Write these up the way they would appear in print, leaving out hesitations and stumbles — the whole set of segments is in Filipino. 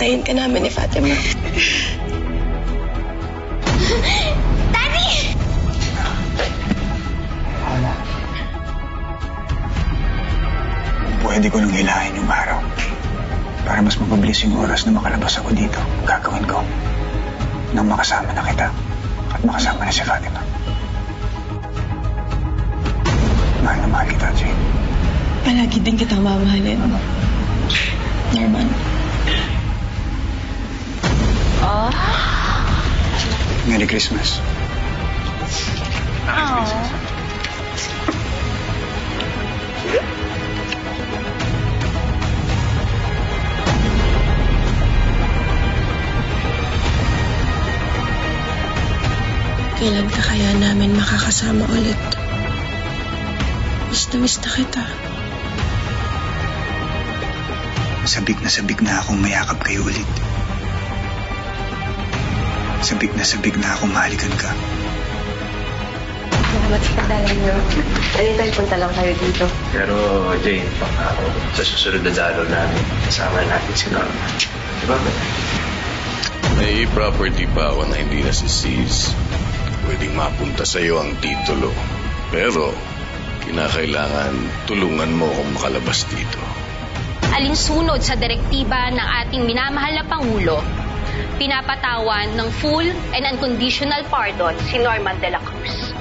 papatayin ka namin ni Fatima. Daddy! Ana. Pwede ko nang hilahin yung araw. Para mas mapabilis yung oras na makalabas ako dito, gagawin ko nang makasama na kita at makasama na si Fatima. Mahal na mahal kita, Jane. Palagi din kitang mamahalin. Norman. Merry Christmas. Kailan ka kaya namin makakasama ulit? Miss na kita. Sabik na akong mayakap kayo ulit. Sabik na akong mahalikan ka. Salamat sa pagdala niyo. Anytime punta lang kayo dito. Pero, Jane, pangako, sa susunod na dalo namin, kasama natin si Norma. Diba ba? May property pa ako na hindi nasisiz. Pwedeng mapunta sa'yo ang titulo. Pero, kinakailangan tulungan mo kung makalabas dito. Alinsunod sa direktiba ng ating minamahal na Pangulo, pinapatawan ng full and unconditional pardon si Norman de la Cruz.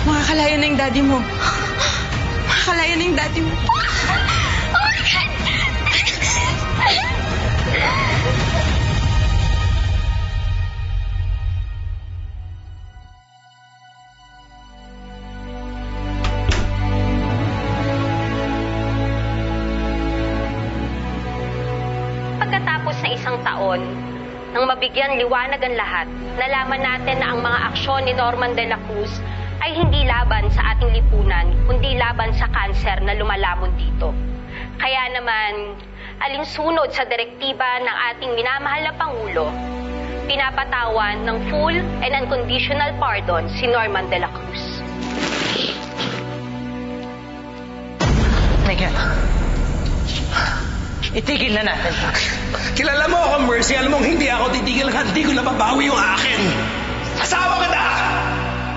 Makakalaya na yung daddy mo. Makakalaya na yung daddy mo. Oh my God! Pagkatapos ng isang taon, nang mabigyan liwanag ang lahat, nalaman natin na ang mga aksyon ni Norman de la Cruz ay hindi laban sa ating lipunan, kundi laban sa kanser na lumalamon dito. Kaya naman, alinsunod sa direktiba ng ating minamahal na Pangulo, pinapatawan ng full and unconditional pardon si Norman de la Cruz. Megan, itigil na natin. Kilala mo ako, Mercy. Alam mong hindi ako titigil hanggang hindi ko nababawi yung akin. Asawa ka na!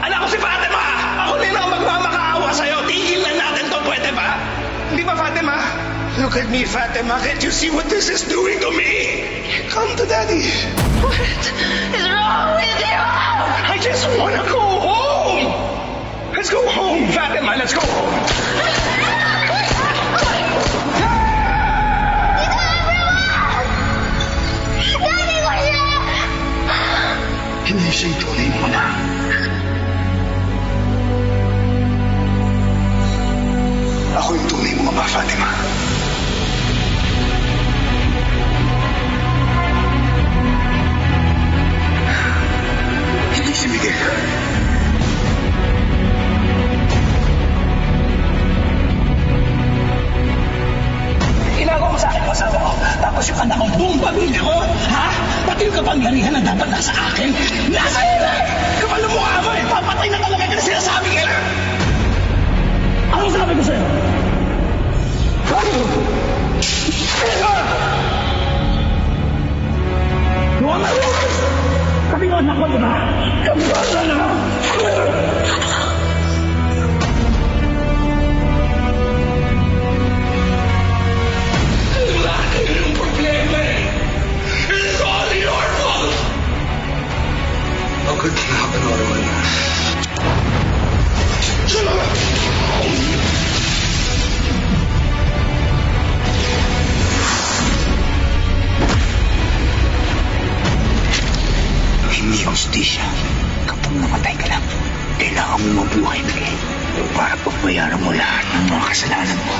Anak ko si Fatima! Ako na lang magmamakaawa sa'yo. Tigil na natin to, pwede ba? Hindi ba, Fatima? Look at me, Fatima. Can't you see what this is doing to me? Come to Daddy. What is wrong with you? I just wanna go home. Let's go home, Fatima. Let's go home. Hindi siya yung tunay mo, Mama. Ako yung tunay mo, Mama, Fatima. Hindi si Miguel. Ginagawa mo sa akin, asawa ko. Tapos yung anak ko, buong pamilya ko. Ha? Pati yung kapangyarihan na dapat nasa akin. Nasa iyo na! Kapal na mukha mo eh! Papatay na talaga ka na sinasabi ka na! Anong sabi ko sa'yo? Ano? Huwag na huwag! Kami yung anak ko, diba? Kami yung anak na! Wala kayong problema eh! It's all your fault! How could it happen, Orwell? Hindi hustisya. Kapag namatay ka lang, kailangan mo mabuhay ulit para pagbayaran mo lahat ng mga kasalanan mo.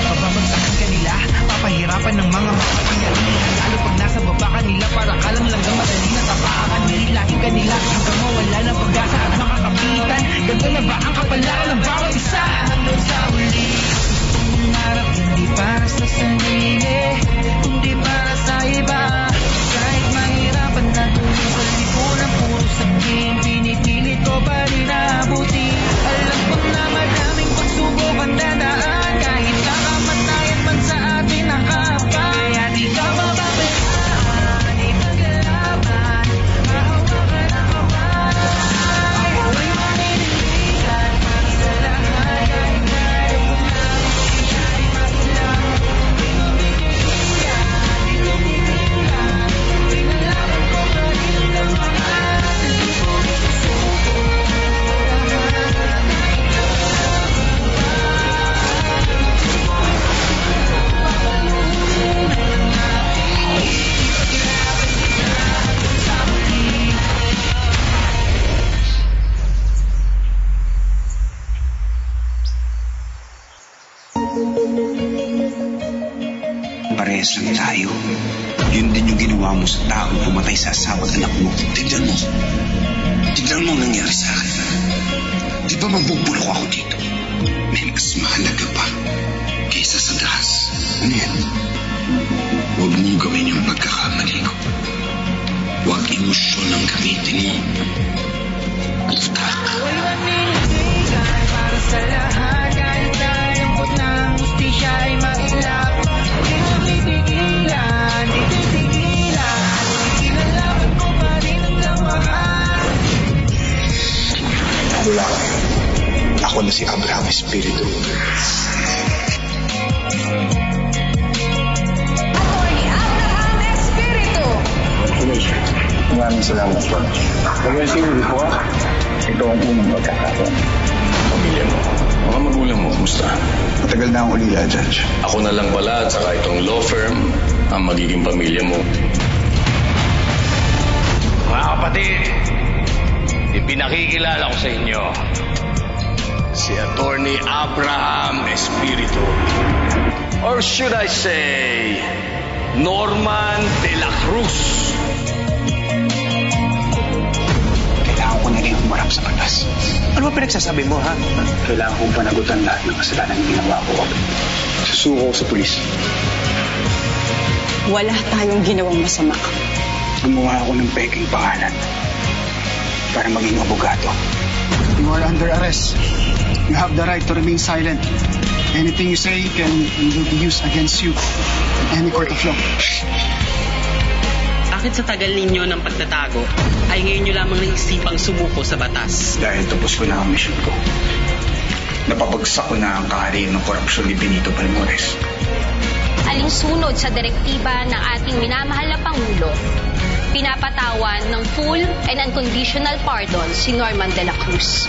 Pababagsakan ka nila, papahirapan ng mga Ito na ba ang kapalaran ng bawat isa? Hanggang sa uli, pangarap hindi para sa sarili, kundi para sa iba. Kahit mahirapan na tuloy sa lipunan, puro sabihin, pinipilit ko pa rin naabuti. Alam ko na maraming pagsubok ang dadaan, kahit nakamatayan man sa atin nakapa. Kaya di ka mababayaan, di maglalaban, mahawakan ang kamay. Ako'y maninindigan para sa lahat, kahit tayo kung namin siya'y mailang. Di mabibigilan, di tumigilan, pinalaban ko pa rin ang mahal. Parehas lang tayo. Yun din yung ginawa mo sa taong pumatay sa asawa at anak mo. Tignan mo. Tignan mo ang nangyari sa akin. Di ba mabubulok ako dito? May mas mahalaga pa kaysa sa dahas. Ano yan? Huwag mong gawin yung pagkakamali ko. Huwag emosyon ang gamitin mo. Utak. Ako'y maninindigan para sa lahat, kahit nalambot ng hustisya ay mailap. Di mabibigilan, di titigilan, kinalaban ko pa rin hanggang mahal. Wala ka. Ako na si Abraham Espiritu. Maraming salamat po. Pag-asing ko ito ang unang magkakaroon. Pamilya mo, mga magulang mo, kumusta? Matagal na akong ulila, Judge. Ako na lang pala at saka itong law firm ang magiging pamilya mo. Mga kapatid, ipinakikilala ko sa inyo si Attorney Abraham Espiritu. Or should I say, Norman de la Cruz. Kailangan ko na rin humarap sa batas. Ano ba pinagsasabi mo, ha? Kailangan kong panagutan lahat ng kasalanan na ginawa ko. Susuko ko sa pulis. Wala tayong ginawang masama. Gumawa ako ng peking pangalan para maging abogado. You are under arrest. You have the right to remain silent. Anything you say can and will be used against you in any court of law. Bakit sa tagal ninyo ng pagtatago ay ngayon nyo lamang naisipang sumuko sa batas? Dahil tapos ko na ang mission ko. Napapagsak ko na ang kaharian ng korupsyon ni Benito Balmores. Alinsunod sa direktiba ng ating minamahal na Pangulo, pinapatawan ng full and unconditional pardon si Norman de la Cruz.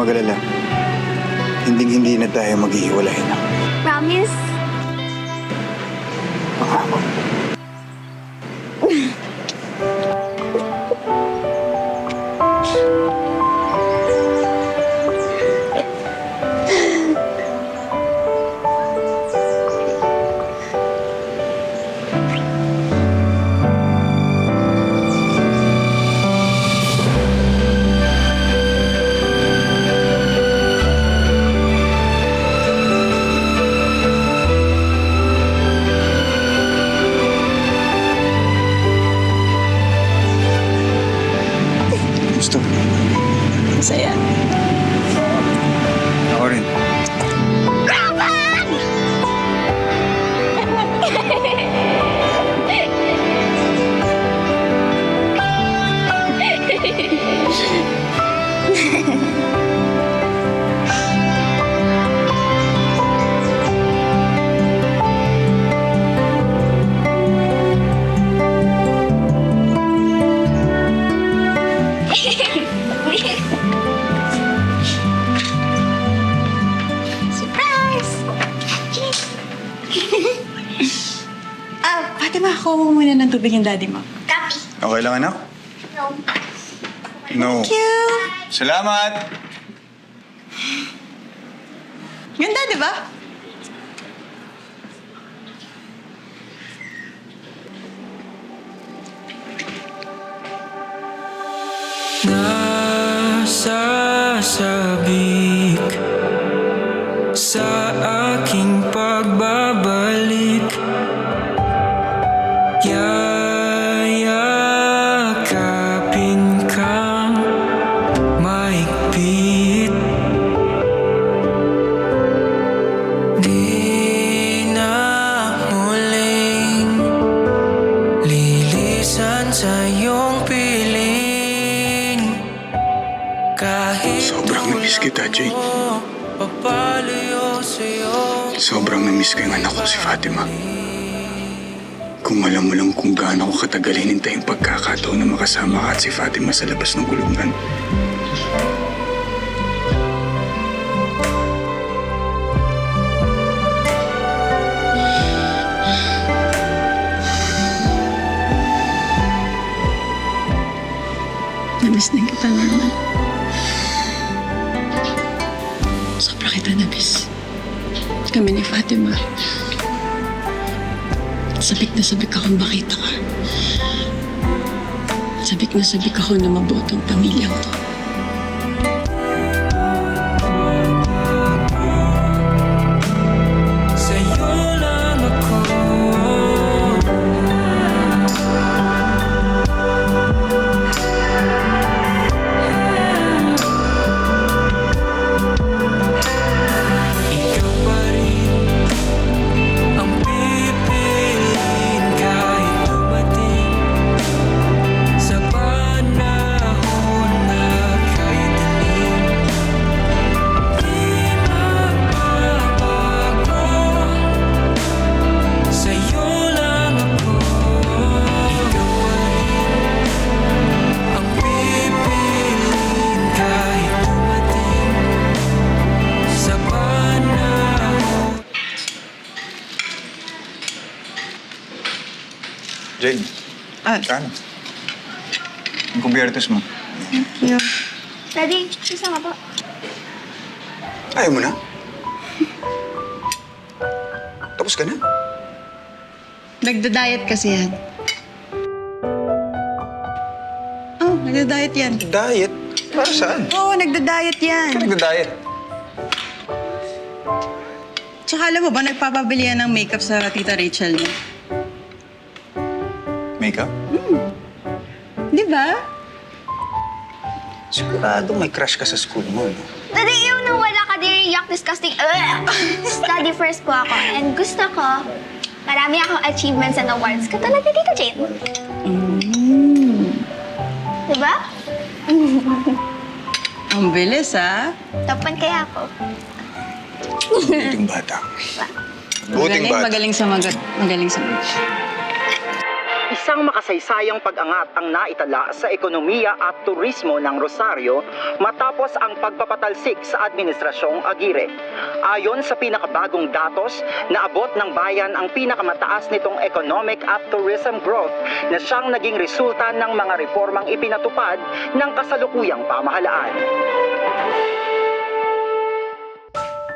Magalala. Hindi na tayo maghihiwalay na. Promise? Pangako. Fatima, kuha mo muna ng tubig yung daddy mo. Copy. Okay lang, anak? No. Thank you! Salamat! Ganda, di ba? Nasasabik sa aking pagbabalik, yayakapin kang maigpit. Di na muling lilisan sa iyong piling. Kahit Sobrang namiss kita, Jay. papalayo sa'yo. Sobrang namiss ko yung anak ko, si Fatima. Kung alam mo lang kung gaano ko katagal hinintay yung pagkakataon na makasama ka at si Fatima sa labas ng kulungan. Namiss din kita, Norman. Sobra kita namiss. Kami ni Fatima. Sabik na sabik akong makita ka. Sabik na sabik ako na mabuo ang pamilyang to. Sa'yo lang ako. Ikaw pa rin ang pipiliin kahit dumating sa panahon na kay dilim. Di magbabago. Sa'yo lang ako. Ikaw pa rin ang pipiliin kahit dumating sa panahon. Jane, saan? Ang kubyertos mo. Daddy, isa nga po. Ayaw mo na? Tapos ka na? Nagda-diet kasi yan. Oh, nagda-diet yan. Diet? Para saan? Oo, nagda-diet yan. Ka nagda-diet? Tsaka alam mo ba, nagpapabili yan ng makeup sa Tita Rachel niya. Makeup? Di ba? Sigurado may crush ka sa school mo, no? Daddy, yung nawala ka din, yuck, disgusting. Study first po ako. And gusto ko, marami akong achievements and awards. Katulad ni Tita Jane. Diba? Ang bilis, ah. Top 1 kaya ako. Buting bata. Buting bata. Magaling sumagot. Magaling sumagot. Isang makasaysayang pag-angat ang naitala sa ekonomiya at turismo ng Rosario matapos ang pagpapatalsik sa Administrasyong Aguirre. Ayon sa pinakabagong datos, naabot ng bayan ang pinakamataas nitong economic at tourism growth na siyang naging resulta ng mga reformang ipinatupad ng kasalukuyang pamahalaan.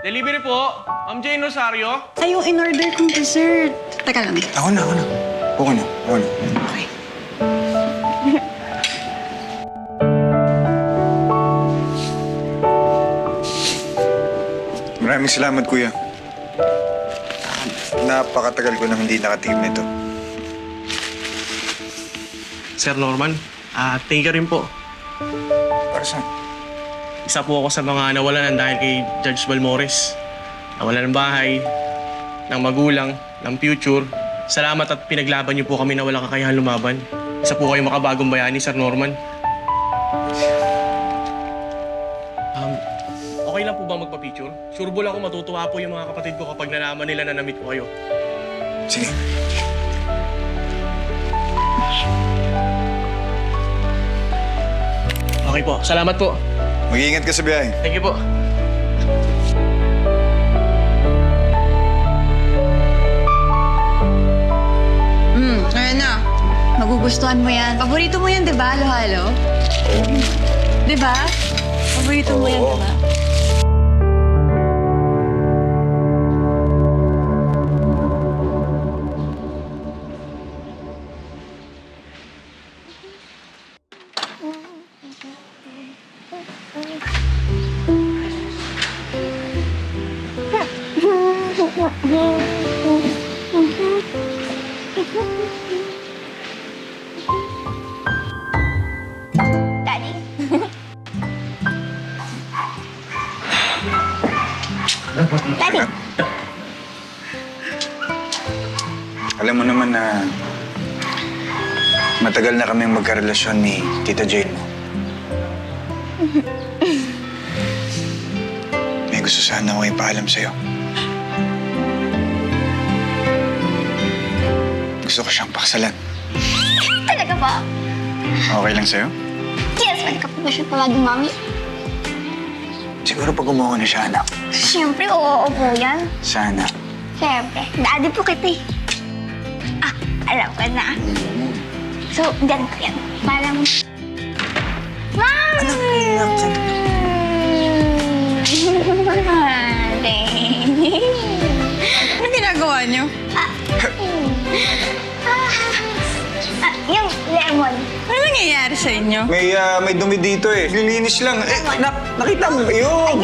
Delivery po. Ma'am Jane Rosario. Ay, yung in-order kong dessert. Teka lang. Ako na. Okay na. Okay. Maraming salamat, Kuya. Napakatagal ko nang hindi nakatikim nito. Sir Norman, thank you rin po. Para saan? Isa po ako sa mga nawalan dahil kay Judge Balmores. Nawalan ng bahay, ng magulang, ng future. Salamat at pinaglaban niyo po kami na walang kakayahan lumaban. Isa po kayong makabagong bayani, Sir Norman. Okay lang po ba magpa-picture? Sure ball ako matutuwa po yung mga kapatid ko kapag nalaman nila na na-meet ko kayo. Sige. Okay po, salamat po. Mag-iingat ka sa biyahe. Thank you po. Magugustuhan mo yan. Paborito mo yan, di ba? Halo-halo? Di ba? Paborito mo yan, di ba? Daddy. Daddy. Alam mo naman na matagal na kaming magkarelasyon ni Tita Jane mo. May gusto sana ako ipaalam sa'yo. Gusto ko siyang pakasalan. Talaga ba? Okay lang sa'yo? Yes, pwede ka pa ba siya tawagin, Mami? Siguro pag umuha na siya, anak. Siyempre, oo po yan. Sana. Siyempre, daddy po kita eh. Ah, alam ko na. So, ganito yan. Parang... Mami! Ano ginagawa niyo? Yung lemon. Ano nangyayari sa inyo? May dumi dito eh. Lilinis lang. Eh, nakita mo ba? Yun!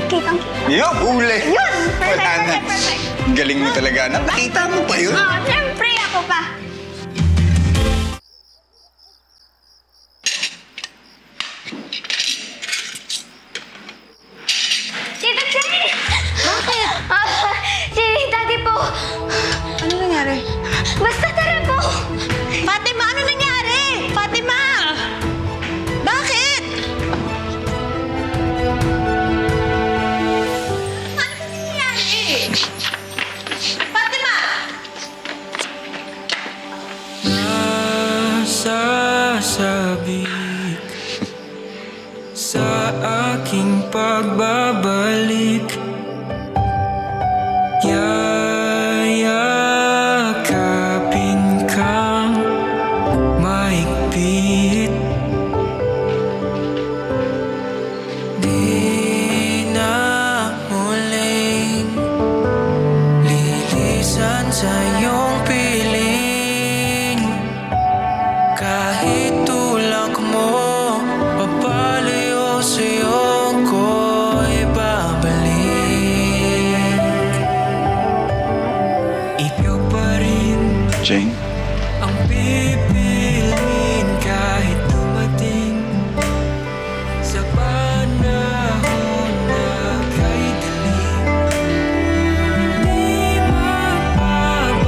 Kitang-kita. Yun! Uli! Yun! Wala na. Perfect. Galing mo talaga, anak. Nakita mo pa yun? Oo, siyempre ako pa. Tita Jenny! Bakit? Si Daddy po. Ano nangyari? Basta tara po. Fatima, ano nangyari? Fatima! Bakit? Ano nangyari? Fatima! Nasasabik sa aking pagbabalik, yayakapin kang mahigpit. Di na muling lilisan sa iyong piling. Kahit tulak mo, papalayo sa'yo ko'y babalik. Ikaw pa rin Jane? ang pipiliin kahit dumating sa panahon na kay dilim. Di mapabago,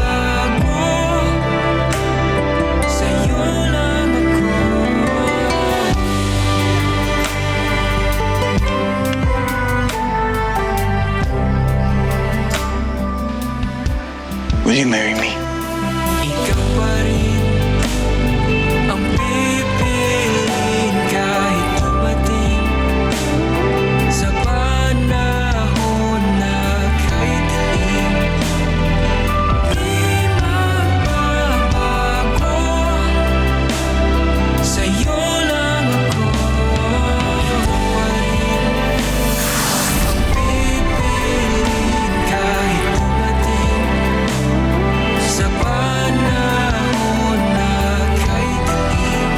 sa'yo lang ako. Will you marry me? Ikaw pa rin ang pipiliin kahit dumating sa panahon na kay dilim. Di mababago, sa'yo lang ako. Ikaw pa rin ang pipiliin kahit dumating sa panahon na kay dilim.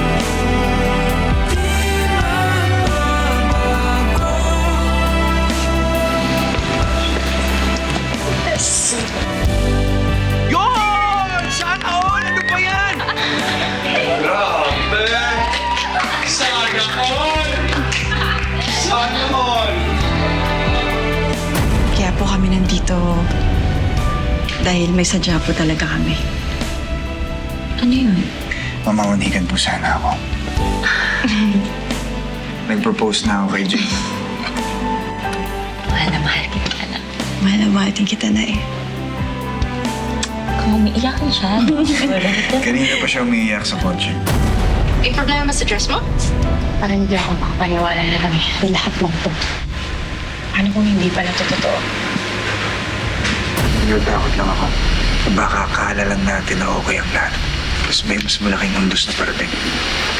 Di mababago. Yun! Sana all! Ano ba yan? Grabe! Sana all! Sana all! Kaya po kami nandito dahil may sadya po talaga kami. Ano yun? Mamamanigan po sana ako. Nag-propose na ako kay Jane. Mahal na mahal kita, anak. Mahal na mahal din kita na eh. Kung umiiyak na siya. Kanina pa siya umiiyak sa kotse. May problema ba sa dress mo? Parang hindi ako makapaniwala na lang eh. Lahat lang to. Paano kung hindi pala ito totoo? Natatakot lang ako. Baka akala lang natin na okay ang lahat. Tapos may mas malaking undos na parating.